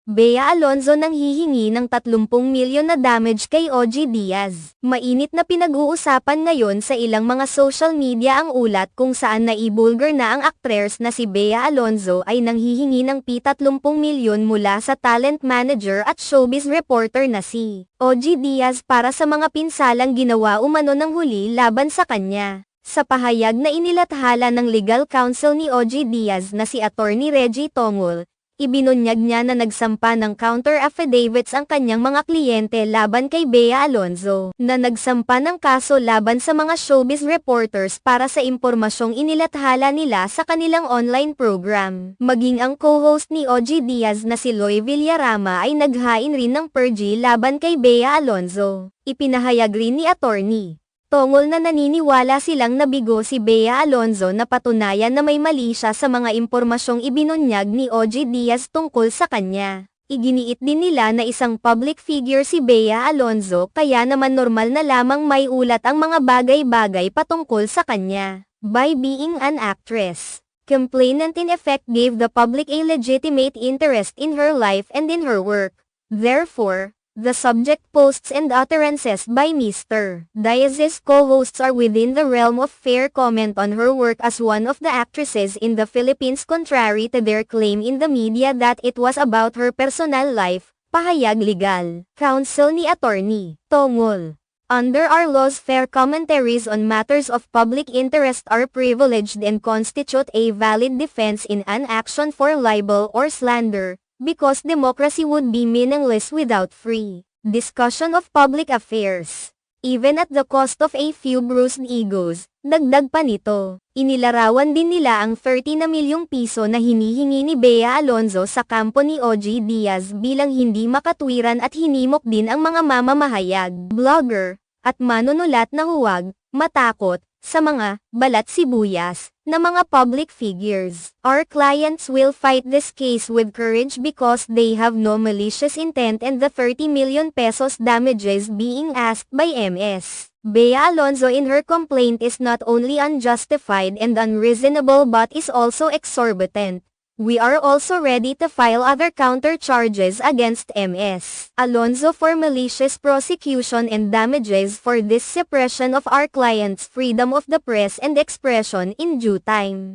Bea Alonzo nang hihingi ng 30 milyon na damage kay OG Diaz. Mainit na pinag-uusapan ngayon sa ilang mga social media ang ulat kung saan naibulgar na ang actress na si Bea Alonzo ay nanghihingi ng P30 milyon mula sa talent manager at showbiz reporter na si OG Diaz para sa mga pinsalang ginawa umano ng huli laban sa kanya. Sa pahayag na inilathala ng legal counsel ni OG Diaz na si Attorney Reggie Tongol, ibinunyag niya na nagsampa ng counter affidavits ang kanyang mga kliyente laban kay Bea Alonzo, na nagsampa ng kaso laban sa mga showbiz reporters para sa impormasyong inilathala nila sa kanilang online program. Maging ang co-host ni OG Diaz na si Loy Villarama ay naghain rin ng perjury laban kay Bea Alonzo. Ipinahayag rin ni Attorney Tongol na naniniwala silang nabigo si Bea Alonzo na patunayan na may mali siya sa mga impormasyong ibinunyag ni OG Diaz tungkol sa kanya. Iginiit din nila na isang public figure si Bea Alonzo kaya naman normal na lamang may ulat ang mga bagay-bagay patungkol sa kanya. By being an actress, complainant in effect gave the public a legitimate interest in her life and in her work. Therefore, the subject posts and utterances by Mr. Diaz's co-hosts are within the realm of fair comment on her work as one of the actresses in the Philippines, contrary to their claim in the media that it was about her personal life, pahayag legal counsel ni Attorney Tongol. Under our laws, fair commentaries on matters of public interest are privileged and constitute a valid defense in an action for libel or slander, because democracy would be meaningless without free discussion of public affairs, even at the cost of a few bruised egos. Dagdag pa nito, inilarawan din nila ang 30 na milyong piso na hinihingi ni Bea Alonzo sa kampo ni OG Diaz bilang hindi makatwiran at hinimok din ang mga mamamahayag, blogger, at manunulat na huwag matakot sa mga balat sibuyas na mga public figures. Our clients will fight this case with courage because they have no malicious intent, and the 30 million pesos damages being asked by Ms. Bea Alonzo in her complaint is not only unjustified and unreasonable but is also exorbitant. We are also ready to file other counter charges against Ms. Alonzo for malicious prosecution and damages for this suppression of our client's freedom of the press and expression in due time.